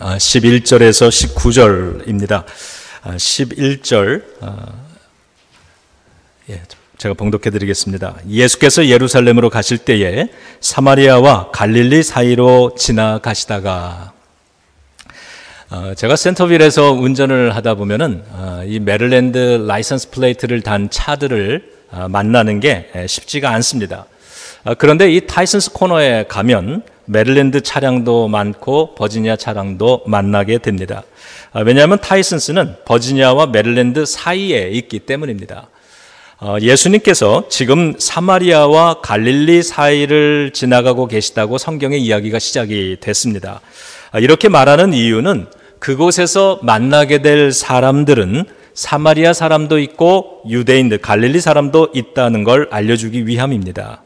11절에서 19절입니다. 11절 제가 봉독해 드리겠습니다. 예수께서 예루살렘으로 가실 때에 사마리아와 갈릴리 사이로 지나가시다가, 제가 센터빌에서 운전을 하다 보면은 이 메릴랜드 라이선스 플레이트를 단 차들을 만나는 게 쉽지가 않습니다. 그런데 이 타이슨스 코너에 가면 메릴랜드 차량도 많고 버지니아 차량도 만나게 됩니다. 왜냐하면 타이슨스는 버지니아와 메릴랜드 사이에 있기 때문입니다. 예수님께서 지금 사마리아와 갈릴리 사이를 지나가고 계시다고 성경의 이야기가 시작이 됐습니다. 이렇게 말하는 이유는 그곳에서 만나게 될 사람들은 사마리아 사람도 있고 유대인들, 갈릴리 사람도 있다는 걸 알려주기 위함입니다.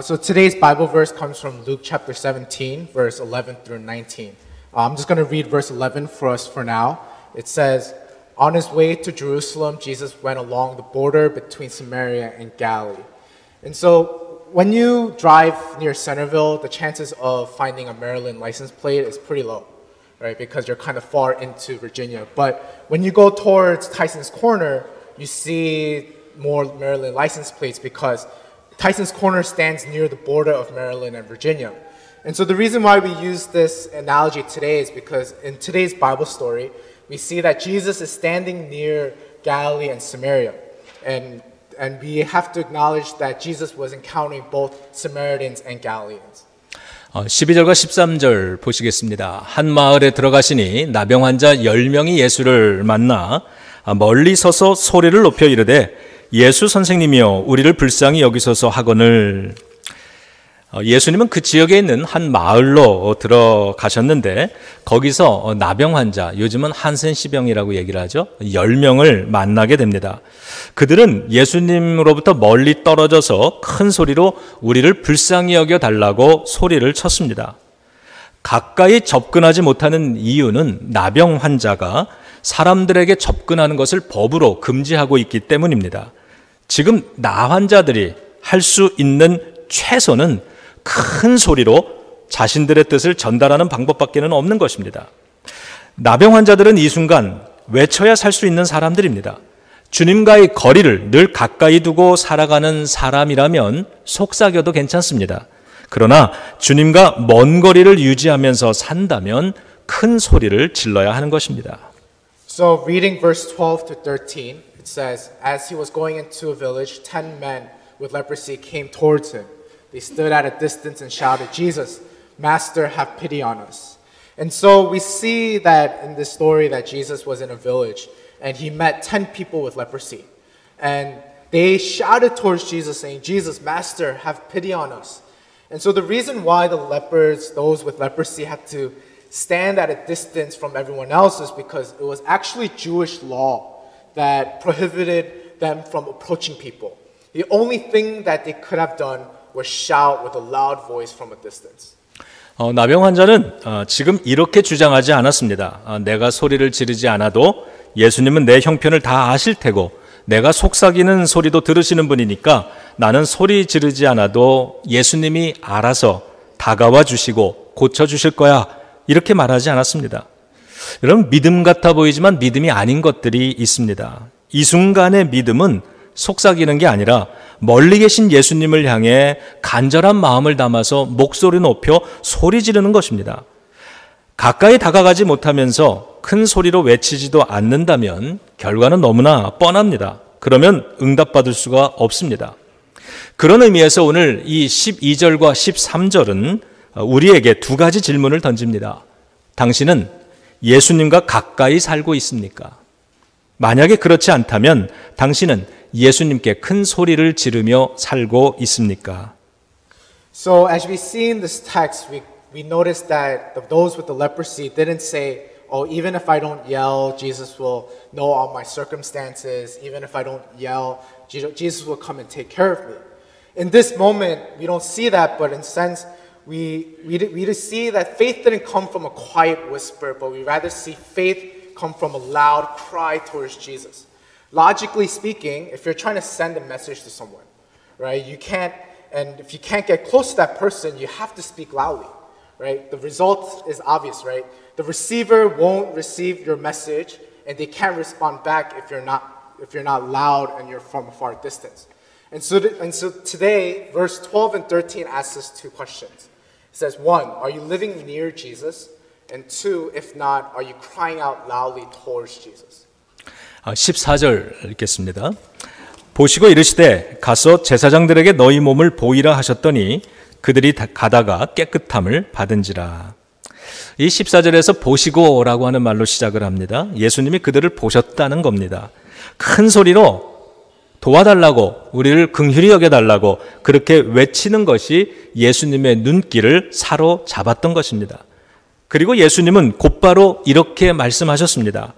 So today's Bible verse comes from Luke chapter 17, verse 11 through 19. I'm just going to read verse 11 for us for now. It says, "On his way to Jerusalem, Jesus went along the border between Samaria and Galilee." And so when you drive near Centerville, the chances of finding a Maryland license plate is pretty low, right? Because you're kind of far into Virginia. But when you go towards Tyson's Corner, you see more Maryland license plates because Tyson's Corner stands near the border of Maryland and Virginia. And so the reason why we use this analogy today is because in today's Bible story, we see that Jesus is standing near Galilee and Samaria. And we have to acknowledge that Jesus was encountering both Samaritans and Galileans. 12절과 13절 보시겠습니다. 한 마을에 들어가시니 나병 환자 10명이 예수를 만나 멀리 서서 소리를 높여 이르되 예수 선생님이여 우리를 불쌍히 여기소서 하거늘. 예수님은 그 지역에 있는 한 마을로 들어가셨는데 거기서 나병 환자, 요즘은 한센시병이라고 얘기를 하죠, 10명을 만나게 됩니다. 그들은 예수님으로부터 멀리 떨어져서 큰 소리로 우리를 불쌍히 여겨 달라고 소리를 쳤습니다. 가까이 접근하지 못하는 이유는 나병 환자가 사람들에게 접근하는 것을 법으로 금지하고 있기 때문입니다. 지금 나 환자들이 할 수 있는 최소는 큰 소리로 자신들의 뜻을 전달하는 방법밖에는 없는 것입니다. 나병 환자들은 이 순간 외쳐야 살 수 있는 사람들입니다. 주님과의 거리를 늘 가까이 두고 살아가는 사람이라면 속삭여도 괜찮습니다. 그러나 주님과 먼 거리를 유지하면서 산다면 큰 소리를 질러야 하는 것입니다. So reading verse 12 to 13, it says, "As he was going into a village, 10 men with leprosy came towards him. They stood at a distance and shouted, 'Jesus, Master, have pity on us.'" And so we see that in this story that Jesus was in a village and he met 10 people with leprosy. And they shouted towards Jesus saying, "Jesus, Master, have pity on us." And so the reason why the lepers, those with leprosy, had to stand at a distance from everyone else is because it was actually Jewish law that prohibited them from approaching people. The only thing that they could have done was shout with a loud voice from a distance. 나병 환자는 지금 이렇게 주장하지 않았습니다. 내가 소리를 지르지 않아도 예수님은 내 형편을 다 아실 테고 내가 속삭이는 소리도 들으시는 분이니까 나는 소리 지르지 않아도 예수님이 알아서 다가와 주시고 고쳐주실 거야, 이렇게 말하지 않았습니다. 여러분, 믿음 같아 보이지만 믿음이 아닌 것들이 있습니다. 이 순간의 믿음은 속삭이는 게 아니라 멀리 계신 예수님을 향해 간절한 마음을 담아서 목소리 높여 소리 지르는 것입니다. 가까이 다가가지 못하면서 큰 소리로 외치지도 않는다면 결과는 너무나 뻔합니다. 그러면 응답받을 수가 없습니다. 그런 의미에서 오늘 이 12절과 13절은 우리에게 두 가지 질문을 던집니다. 당신은 예수님과 가까이 살고 있습니까? 만약에 그렇지 않다면 당신은 예수님께 큰 소리를 지르며 살고 있습니까? So as we see in this text, we notice that those with the leprosy didn't say, "Oh, even if I don't yell, Jesus will know all my circumstances. Even if I don't yell, Jesus will come and take care of me." In this moment, we don't see that, but in a sense, we see that faith didn't come from a quiet whisper, but we rather see faith come from a loud cry towards Jesus. Logically speaking, if you're trying to send a message to someone, right, and if you can't get close to that person, you have to speak loudly, right? The result is obvious, right? The receiver won't receive your message, and they can't respond back if you're not loud and you're from a far distance. And so today, verse 12 and 13 asks us two questions. It says, 1, are you living near Jesus? And 2, if not, are you crying out loudly towards Jesus? 14절 읽겠습니다. 보시고 이르시되 가서 제사장들에게 너희 몸을 보이라 하셨더니 그들이 가다가 깨끗함을 받은지라. 이 14절에서 보시고라고 하는 말로 시작을 합니다. 예수님이 그들을 보셨다는 겁니다. 큰 소리로 도와달라고, 우리를 긍휼히 여겨달라고 그렇게 외치는 것이 예수님의 눈길을 사로잡았던 것입니다. 그리고 예수님은 곧바로 이렇게 말씀하셨습니다.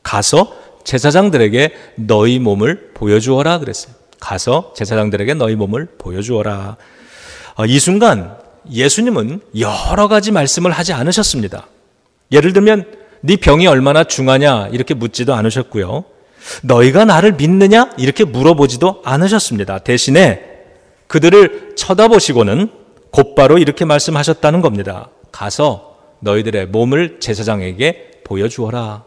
가서 제사장들에게 너희 몸을 보여주어라 그랬어요. 가서 제사장들에게 너희 몸을 보여주어라. 이 순간 예수님은 여러 가지 말씀을 하지 않으셨습니다. 예를 들면 네 병이 얼마나 중하냐 이렇게 묻지도 않으셨고요. 너희가 나를 믿느냐 이렇게 물어보지도 않으셨습니다. 대신에 그들을 쳐다보시고는 곧바로 이렇게 말씀하셨다는 겁니다. 가서 너희들의 몸을 제사장에게 보여주어라.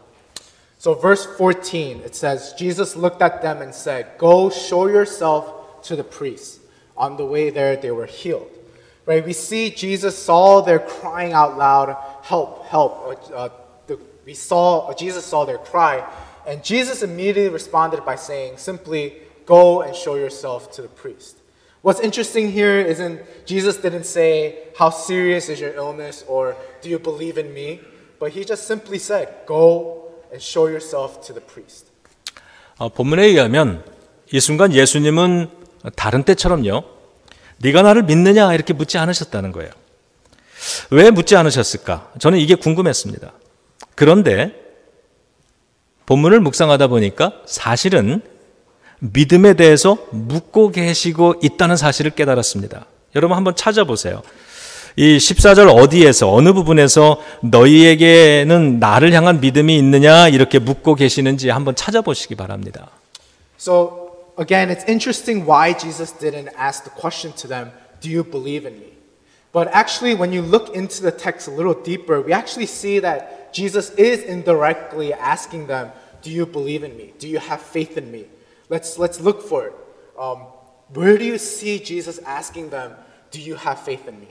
So verse 14, it says, Jesus looked at them and said, Go show yourself to the priests. On the way there, they were healed. Right? We see Jesus saw their crying out loud, help, help. Jesus saw their cry, and Jesus immediately responded by saying simply, Go and show yourself to the priest. What's interesting here isn't Jesus didn't say, How serious is your illness, or do you believe in me? But he just simply said, Go and show yourself to the priest. 본문에 의하면 이 순간 예수님은 다른 때처럼요, 네가 나를 믿느냐 이렇게 묻지 않으셨다는 거예요. 왜 묻지 않으셨을까? 저는 이게 궁금했습니다. 그런데 본문을 묵상하다 보니까 사실은 믿음에 대해서 묻고 계시고 있다는 사실을 깨달았습니다. 여러분 한번 찾아보세요. 이 14절 어디에서 어느 부분에서 너희에게는 나를 향한 믿음이 있느냐 이렇게 묻고 계시는지 한번 찾아보시기 바랍니다. So again, it's interesting why Jesus didn't ask the question to them, do you believe in me? But actually when you look into the text a little deeper, we actually see that Jesus is indirectly asking them, do you believe in me? Do you have faith in me? Let's look for it. Where do you see Jesus asking them, do you have faith in me?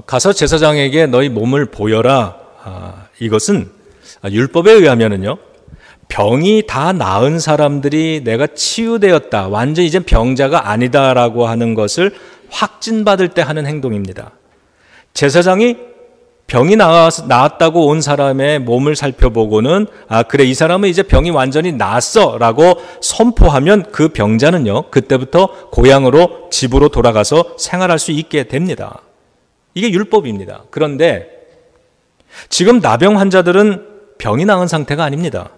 가서 제사장에게 너희 몸을 보여라. 이것은 율법에 의하면은요, 병이 다 나은 사람들이 내가 치유되었다, 완전히 이제 병자가 아니다라고 하는 것을 확진받을 때 하는 행동입니다. 제사장이 병이 나았다고 온 사람의 몸을 살펴보고는 그래 이 사람은 이제 병이 완전히 나았어 라고 선포하면 그 병자는요, 그때부터 고향으로 집으로 돌아가서 생활할 수 있게 됩니다. 이게 율법입니다. 그런데 지금 나병 환자들은 병이 나은 상태가 아닙니다.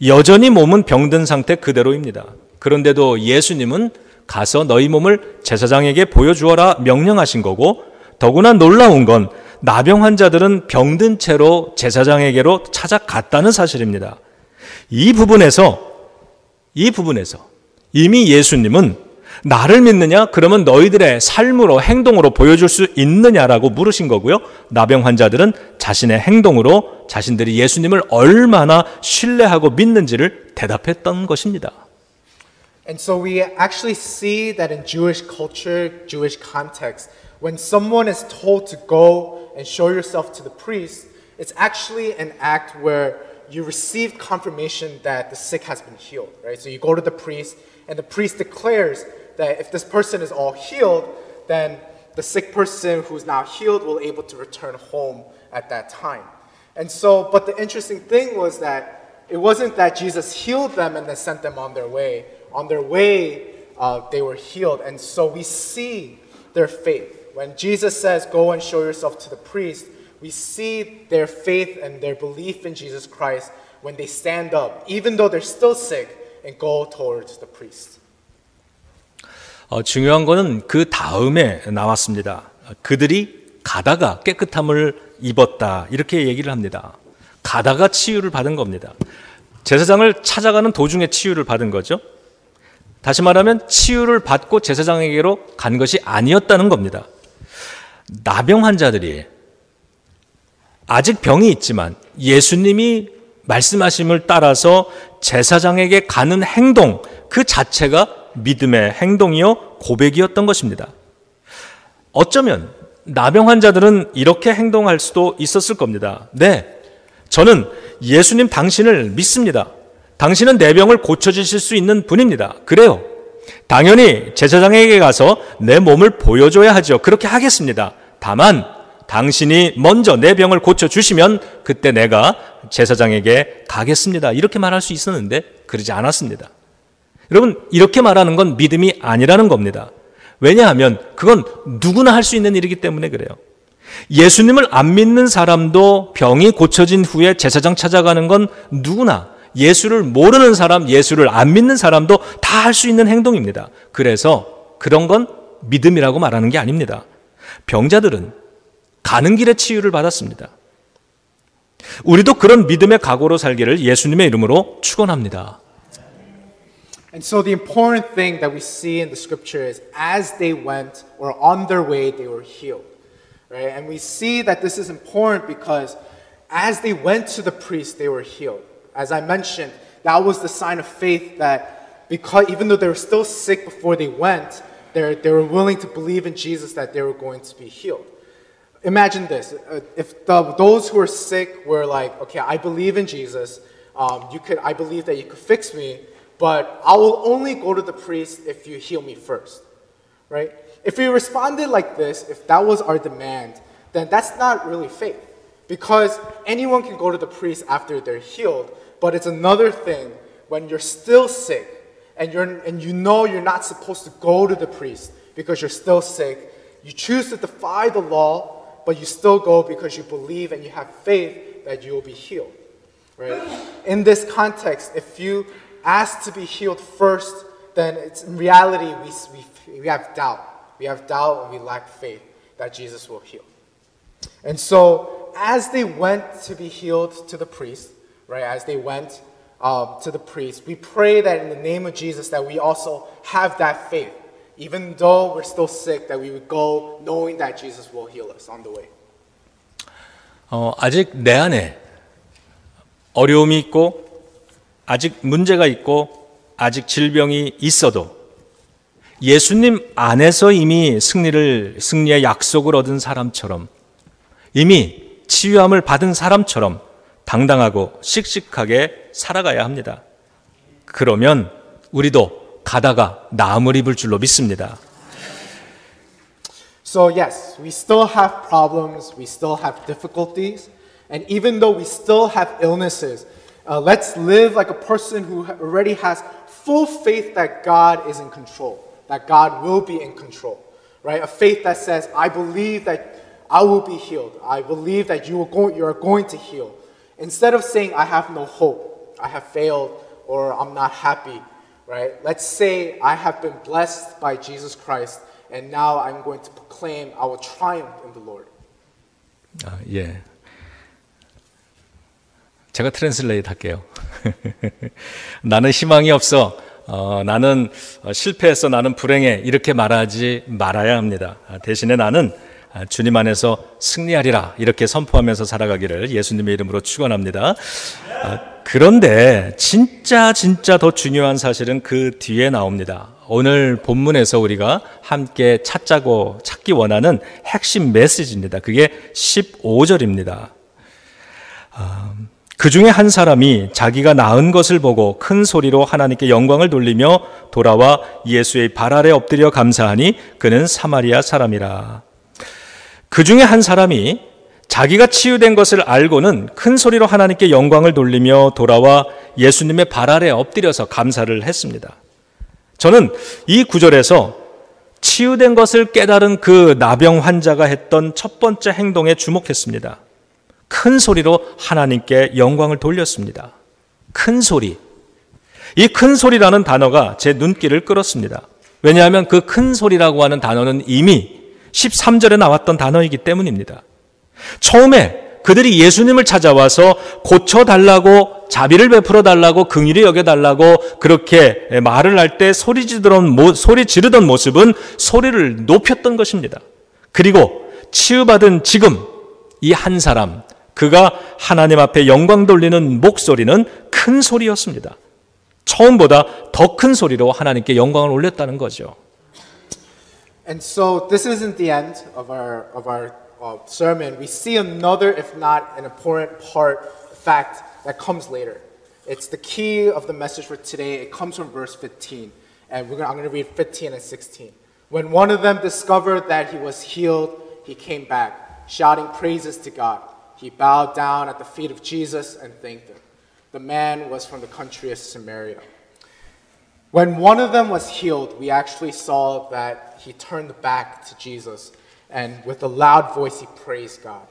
여전히 몸은 병든 상태 그대로입니다. 그런데도 예수님은 가서 너희 몸을 제사장에게 보여주어라 명령하신 거고, 더구나 놀라운 건 나병 환자들은 병든 채로 제사장에게로 찾아갔다는 사실입니다. 이 부분에서 이미 예수님은 나를 믿느냐? 그러면 너희들의 삶으로 행동으로 보여줄 수 있느냐라고 물으신 거고요. 나병 환자들은 자신의 행동으로 자신들이 예수님을 얼마나 신뢰하고 믿는지를 대답했던 것입니다. And so we actually see that in Jewish culture, Jewish context, when someone is told to go and show yourself to the priest, it's actually an act where you receive confirmation that the sick has been healed, right? So you go to the priest, and the priest declares that if this person is all healed, then the sick person who's now healed will be able to return home at that time. And so, but the interesting thing was that it wasn't that Jesus healed them and then sent them on their way. On their way, they were healed. And so we see their faith. When Jesus says, go and show yourself to the priest, we see their faith and their belief in Jesus Christ when they stand up, even though they're still sick, and go towards the priest. 중요한 거는 그 다음에 나왔습니다. 그들이 가다가 깨끗함을 입었다 이렇게 얘기를 합니다. 가다가 치유를 받은 겁니다. 제사장을 찾아가는 도중에 치유를 받은 거죠. 다시 말하면 치유를 받고 제사장에게로 간 것이 아니었다는 겁니다. 나병 환자들이 아직 병이 있지만 예수님이 말씀하심을 따라서 제사장에게 가는 행동 그 자체가 믿음의 행동이요 고백이었던 것입니다. 어쩌면 나병 환자들은 이렇게 행동할 수도 있었을 겁니다. 네, 저는 예수님 당신을 믿습니다. 당신은 내 병을 고쳐주실 수 있는 분입니다. 그래요. 당연히 제사장에게 가서 내 몸을 보여줘야 하죠. 그렇게 하겠습니다. 다만 당신이 먼저 내 병을 고쳐주시면 그때 내가 제사장에게 가겠습니다. 이렇게 말할 수 있었는데 그러지 않았습니다. 여러분, 이렇게 말하는 건 믿음이 아니라는 겁니다. 왜냐하면 그건 누구나 할 수 있는 일이기 때문에 그래요. 예수님을 안 믿는 사람도 병이 고쳐진 후에 제사장 찾아가는 건 누구나, 예수를 모르는 사람, 예수를 안 믿는 사람도 다 할 수 있는 행동입니다. 그래서 그런 건 믿음이라고 말하는 게 아닙니다. 병자들은 가는 길에 치유를 받았습니다. 우리도 그런 믿음의 각오로 살기를 예수님의 이름으로 축원합니다. And so the important thing that we see in the scripture is as they went or on their way, they were healed. Right? And we see that this is important because as they went to the priest, they were healed. As I mentioned, that was the sign of faith that because even though they were still sick before they went, they were willing to believe in Jesus that they were going to be healed. Imagine this, if those who were sick were like, okay, I believe in Jesus, I believe that you could fix me, but I will only go to the priest if you heal me first, right? If we responded like this, if that was our demand, then that's not really faith. Because anyone can go to the priest after they're healed, but it's another thing when you're still sick and you know you're not supposed to go to the priest because you're still sick. You choose to defy the law, but you still go because you believe and you have faith that you will be healed, right? In this context, if you ask to be healed first, then it's in reality we have doubt. We have doubt and we lack faith that Jesus will heal. And so as they went to be healed to the priest, right? As they went to the priest, we pray that in the name of Jesus that we also have that faith. Even though we're still sick, that we would go knowing that Jesus will heal us on the way. 아직 내 안에 어려움이 있고 아직 문제가 있고 아직 질병이 있어도 예수님 안에서 이미 승리의 약속을 얻은 사람처럼 이미 치유함을 받은 사람처럼 당당하고 씩씩하게 살아가야 합니다. 그러면 우리도 가다가 나음을 입을 줄로 믿습니다. So yes, we still have problems, we still have difficulties, and even though we still have illnesses, let's live like a person who already has full faith that God is in control, that God will be in control, right? A faith that says, I believe that I will be healed. I believe that you are going to heal. Instead of saying, I have no hope, I have failed, or I'm not happy, right? Let's say I have been blessed by Jesus Christ, and now I'm going to proclaim I will triumph in the Lord. 예. 제가 트랜슬레이트 할게요. 나는 희망이 없어. 나는 실패했어. 나는 불행해. 이렇게 말하지 말아야 합니다. 대신에 나는 주님 안에서 승리하리라. 이렇게 선포하면서 살아가기를 예수님의 이름으로 축원합니다. 그런데 진짜 더 중요한 사실은 그 뒤에 나옵니다. 오늘 본문에서 우리가 함께 찾기 원하는 핵심 메시지입니다. 그게 15절입니다. 그 중에 한 사람이 자기가 나은 것을 보고 큰 소리로 하나님께 영광을 돌리며 돌아와 예수의 발 아래 엎드려 감사하니 그는 사마리아 사람이라. 그 중에 한 사람이 자기가 치유된 것을 알고는 큰 소리로 하나님께 영광을 돌리며 돌아와 예수님의 발 아래 엎드려서 감사를 했습니다. 저는 이 구절에서 치유된 것을 깨달은 그 나병 환자가 했던 첫 번째 행동에 주목했습니다. 큰 소리로 하나님께 영광을 돌렸습니다. 큰 소리. 이 큰 소리라는 단어가 제 눈길을 끌었습니다. 왜냐하면 그 큰 소리라고 하는 단어는 이미 13절에 나왔던 단어이기 때문입니다. 처음에 그들이 예수님을 찾아와서 고쳐달라고, 자비를 베풀어달라고, 긍휼히 여겨달라고 그렇게 말을 할 때 소리 지르던 모습은 소리를 높였던 것입니다. 그리고 치유받은 지금 이 한 사람, 그가 하나님 앞에 영광 돌리는 목소리는 큰 소리였습니다. 처음보다 더 큰 소리로 하나님께 영광을 올렸다는 거죠. And so this isn't the end of our sermon. We see another, if not an important fact that comes later. It's the key of the message for today. It comes from verse 15. And I'm going to read 15 and 16. When one of them discovered that he was healed, he came back, shouting praises to God. He bowed down at the feet of Jesus and thanked him. The man was from the country of Samaria. When one of them was healed, we actually saw that he turned back to Jesus, and with a loud voice, he praised God.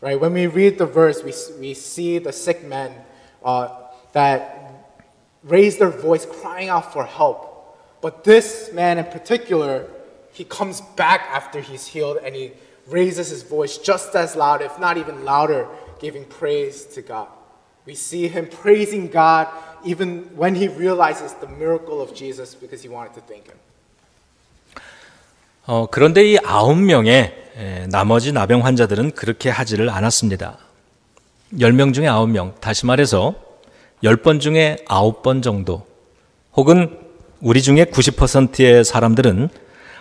Right? When we read the verse, we see the sick men that raise their voice, crying out for help. But this man in particular, he comes back after he's healed, and he raises his voice just as loud, if not even louder, giving praise to God. We see him praising God even when he realizes the miracle of Jesus because he wanted to thank him. 그런데 이 9명의 나머지 나병 환자들은 그렇게 하지를 않았습니다. 10명 중에 9명, 다시 말해서 10번 중에 9번 정도, 혹은 우리 중에 90%의 사람들은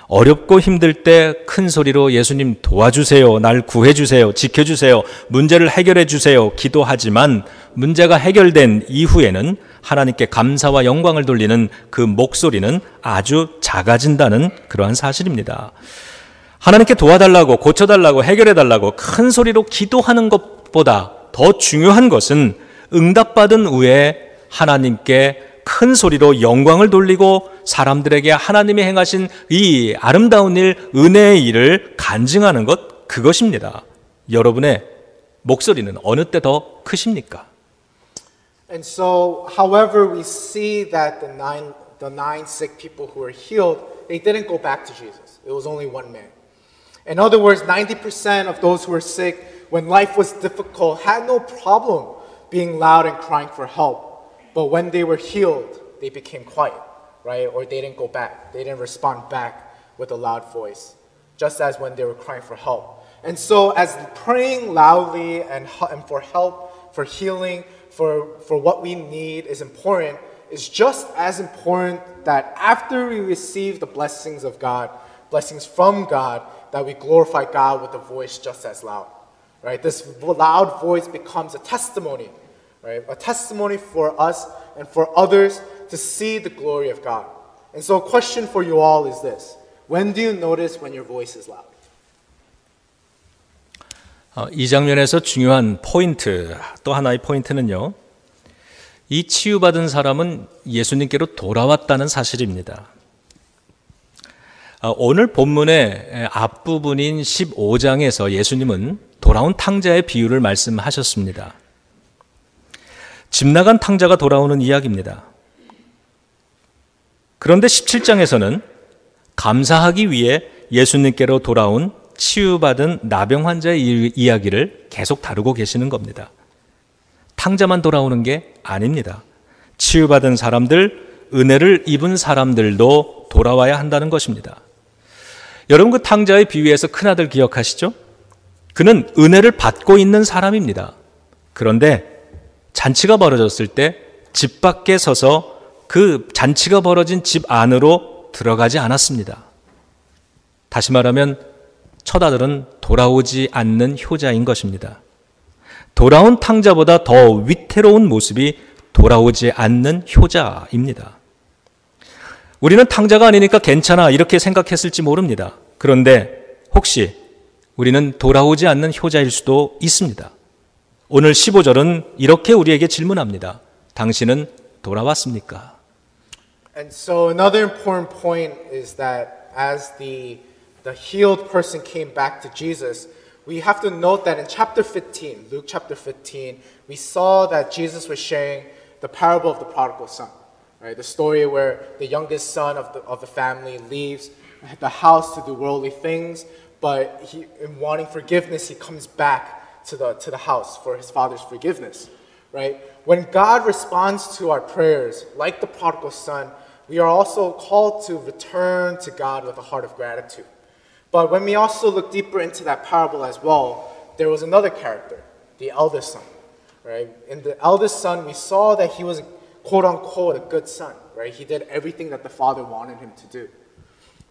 어렵고 힘들 때 큰 소리로 예수님 도와주세요, 날 구해주세요, 지켜주세요, 문제를 해결해주세요 기도하지만 문제가 해결된 이후에는 하나님께 감사와 영광을 돌리는 그 목소리는 아주 작아진다는 그러한 사실입니다. 하나님께 도와달라고, 고쳐달라고, 해결해달라고 큰 소리로 기도하는 것보다 더 중요한 것은 응답받은 후에 하나님께 큰 소리로 영광을 돌리고 사람들에게 하나님이 행하신 이 아름다운 일, 은혜의 일을 간증하는 것, 그것입니다. 여러분의 목소리는 어느 때 더 크십니까? And so, however, we see that the nine sick people who were healed, they didn't go back to Jesus. It was only one man. In other words, 90% of those who were sick, when life was difficult, had no problem being loud and crying for help. But when they were healed, they became quiet, right? Or they didn't go back. They didn't respond back with a loud voice, just as when they were crying for help. And so, as praying loudly and for help, for healing, for what we need is important, it's just as important that after we receive the blessings of God, blessings from God, that we glorify God with a voice just as loud, right? This loud voice becomes a testimony, right? A testimony for us and for others to see the glory of God. And so a question for you all is this: when do you notice when your voice is loud? 이 장면에서 중요한 포인트, 또 하나의 포인트는요, 이 치유받은 사람은 예수님께로 돌아왔다는 사실입니다. 오늘 본문의 앞부분인 15장에서 예수님은 돌아온 탕자의 비유를 말씀하셨습니다. 집 나간 탕자가 돌아오는 이야기입니다. 그런데 17장에서는 감사하기 위해 예수님께로 돌아온 치유받은 나병 환자의 이야기를 계속 다루고 계시는 겁니다. 탕자만 돌아오는 게 아닙니다. 치유받은 사람들, 은혜를 입은 사람들도 돌아와야 한다는 것입니다. 여러분, 그 탕자의 비유에서 큰아들 기억하시죠? 그는 은혜를 받고 있는 사람입니다. 그런데 잔치가 벌어졌을 때 집 밖에 서서 그 잔치가 벌어진 집 안으로 들어가지 않았습니다. 다시 말하면 첫아들은 돌아오지 않는 효자인 것입니다. 돌아온 탕자보다 더 위태로운 모습이 돌아오지 않는 효자입니다. 우리는 탕자가 아니니까 괜찮아 이렇게 생각했을지 모릅니다. 그런데 혹시 우리는 돌아오지 않는 효자일 수도 있습니다. 오늘 15절은 이렇게 우리에게 질문합니다. 당신은 돌아왔습니까? And so another important point is that as the healed person came back to Jesus, we have to note that in chapter 15, Luke chapter 15, we saw that Jesus was sharing the parable of the prodigal son, right? The story where the youngest son of the family leaves the house to do worldly things, but in wanting forgiveness, he comes back to the house for his father's forgiveness, right? When God responds to our prayers, like the prodigal son, we are also called to return to God with a heart of gratitude. But when we also look deeper into that parable as well, there was another character, the eldest son. Right? In the eldest son, we saw that he was quote unquote a good son. Right? He did everything that the father wanted him to do.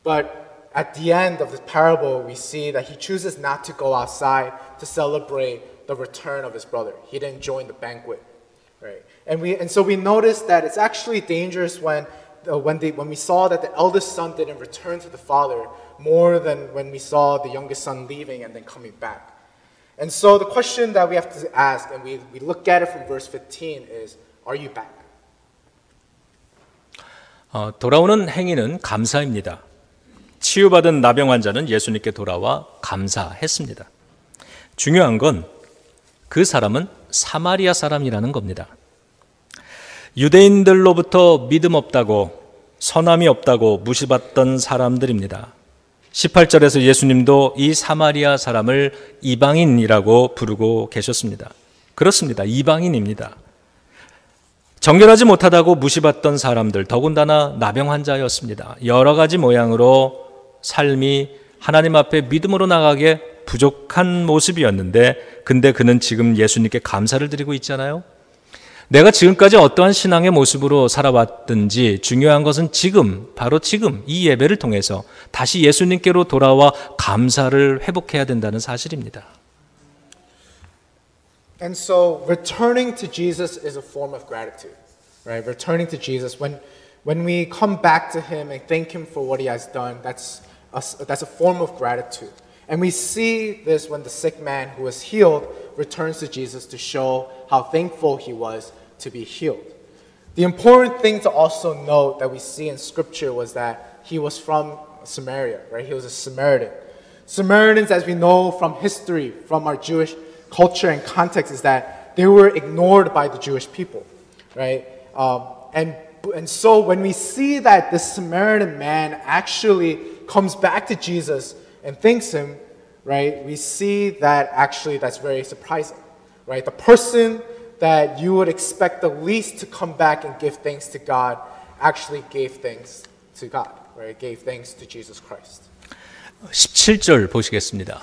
But at the end of the parable, we see that he chooses not to go outside to celebrate the return of his brother. He didn't join the banquet. Right? And so we noticed that it's actually dangerous when we saw that the eldest son didn't return to the father more than when we saw the youngest son leaving and then coming back. And so the question that we have to ask, and we look at it from verse 15, is, are you back? 돌아오는 행위는 감사입니다. 치유받은 나병 환자는 예수님께 돌아와 감사했습니다. 중요한 건 그 사람은 사마리아 사람이라는 겁니다. 유대인들로부터 믿음 없다고, 선함이 없다고 무시받던 사람들입니다. 18절에서 예수님도 이 사마리아 사람을 이방인이라고 부르고 계셨습니다. 그렇습니다. 이방인입니다. 정결하지 못하다고 무시받던 사람들, 더군다나 나병 환자였습니다. 여러 가지 모양으로 삶이 하나님 앞에 믿음으로 나가게 부족한 모습이었는데, 근데 그는 지금 예수님께 감사를 드리고 있잖아요. 내가 지금까지 어떠한 신앙의 모습으로 살아왔든지 중요한 것은 지금, 바로 지금 이 예배를 통해서 다시 예수님께로 돌아와 감사를 회복해야 된다는 사실입니다. And so returning to Jesus is a form of gratitude, right? Returning to Jesus, when we come back to him and thank him for what he has done, that's a form of gratitude. And we see this when the sick man who was healed returns to Jesus to show how thankful he was to be healed. The important thing to also note that we see in Scripture was that he was from Samaria, right? He was a Samaritan. Samaritans, as we know from history, from our Jewish culture and context, is that they were ignored by the Jewish people, right? And so when we see that this Samaritan man actually comes back to Jesus and thanks him, right, we see that actually that's very surprising, right? The person that you would expect the least to come back and give thanks to God actually gave thanks to God, right? Gave thanks to Jesus Christ. 17절 보시겠습니다.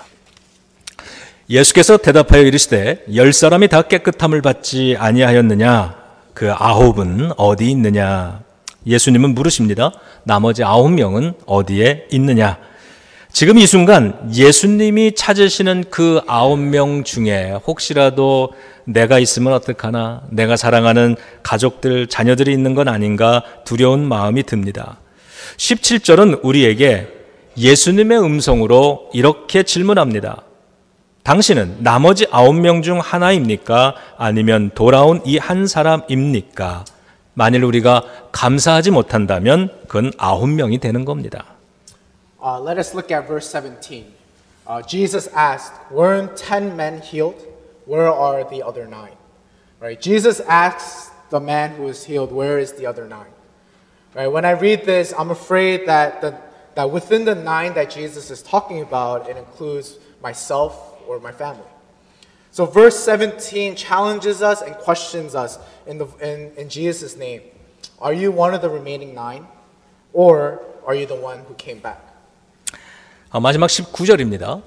예수께서 대답하여 이르시되 10사람이 다 깨끗함을 받지 아니하였느냐? 그 9은 어디 있느냐? 예수님은 물으십니다. 나머지 9명은 어디에 있느냐? 지금 이 순간 예수님이 찾으시는 그 9명 중에 혹시라도 내가 있으면 어떡하나, 내가 사랑하는 가족들, 자녀들이 있는 건 아닌가 두려운 마음이 듭니다. 17절은 우리에게 예수님의 음성으로 이렇게 질문합니다. 당신은 나머지 9명 중 하나입니까? 아니면 돌아온 이 한 사람입니까? 만일 우리가 감사하지 못한다면 그건 9명이 되는 겁니다. Let us look at verse 17. Jesus asked, weren't 10 men healed? Where are the other 9? Right? Jesus asks the man who is healed, where is the other 9? Right? When I read this, I'm afraid that within the 9 that Jesus is talking about, it includes myself or my family. So verse 17 challenges us and questions us in Jesus' name. Are you one of the remaining 9? Or are you the one who came back? 마지막 19절입니다.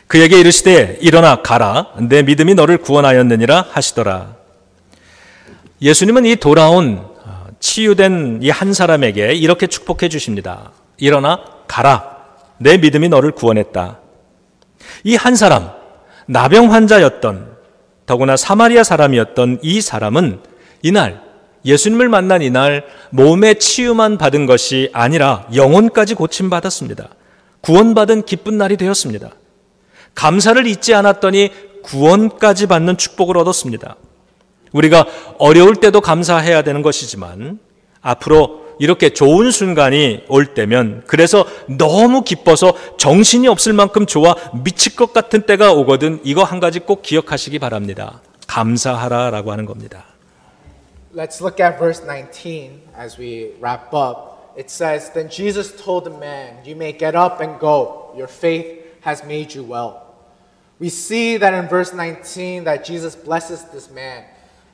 그에게 이르시되 일어나 가라. 내 믿음이 너를 구원하였느니라 하시더라. 예수님은 이 돌아온 치유된 이 한 사람에게 이렇게 축복해 주십니다. 일어나 가라. 내 믿음이 너를 구원했다. 이 한 사람, 나병 환자였던, 더구나 사마리아 사람이었던 이 사람은 이날, 예수님을 만난 이날 몸의 치유만 받은 것이 아니라 영혼까지 고침받았습니다. 구원받은 기쁜 날이 되었습니다. 감사를 잊지 않았더니 구원까지 받는 축복을 얻었습니다. 우리가 어려울 때도 감사해야 되는 것이지만 앞으로 이렇게 좋은 순간이 올 때면, 그래서 너무 기뻐서 정신이 없을 만큼 좋아 미칠 것 같은 때가 오거든 이거 한 가지 꼭 기억하시기 바랍니다. 감사하라라고 하는 겁니다. Let's look at verse 19 as we wrap up. It says, Then Jesus told the man, You may get up and go. Your faith has made you well. We see that in verse 19 that Jesus blesses this man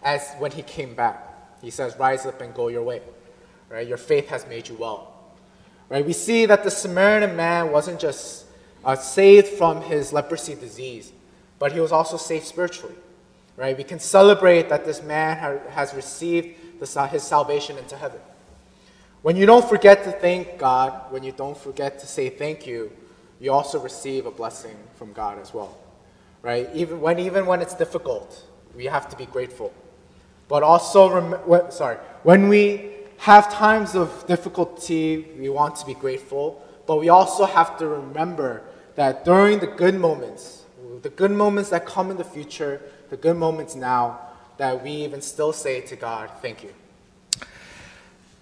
as when he came back. He says, Rise up and go your way. Right? Your faith has made you well. Right? We see that the Samaritan man wasn't just saved from his leprosy disease, but he was also saved spiritually. Right? We can celebrate that this man has received his salvation into heaven. When you don't forget to thank God, when you don't forget to say thank you, you also receive a blessing from God as well. Right? Even when it's difficult, we have to be grateful. But also, when we have times of difficulty, we want to be grateful, but we also have to remember that during the good moments that come in the future, the good moments now, that we even still say to God, thank you.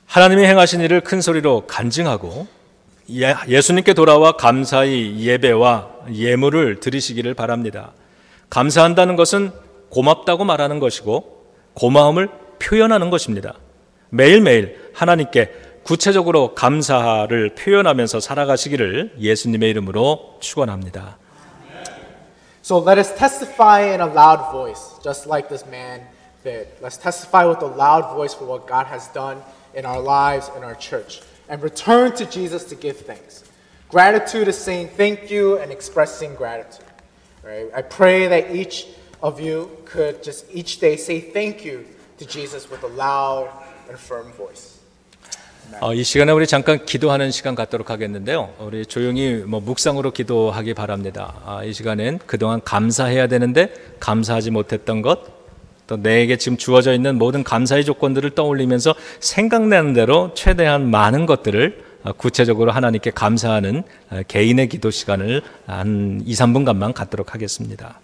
하나님이 행하신 일을 큰 소리로 간증하고 예수님께 돌아와 감사의 예배와 예물을 드리시기를 바랍니다. 감사한다는 것은 고맙다고 말하는 것이고 고마움을 표현하는 것입니다. 매일매일 하나님께 구체적으로 감사를 표현하면서 살아가시기를 예수님의 이름으로 축원합니다. So let us testify in a loud voice, just like this man did. Let's testify with a loud voice for what God has done in our lives, in our church, and return to Jesus to give thanks. Gratitude is saying thank you and expressing gratitude. Right? I pray that each of you could just each day say thank you to Jesus with a loud and firm voice. 이 시간에 우리 잠깐 기도하는 시간 갖도록 하겠는데요. 우리 조용히 묵상으로 기도하기 바랍니다. 이 시간엔 그동안 감사해야 되는데 감사하지 못했던 것, 또 내게 지금 주어져 있는 모든 감사의 조건들을 떠올리면서 생각나는 대로 최대한 많은 것들을 구체적으로 하나님께 감사하는 개인의 기도 시간을 한 2, 3분간만 갖도록 하겠습니다.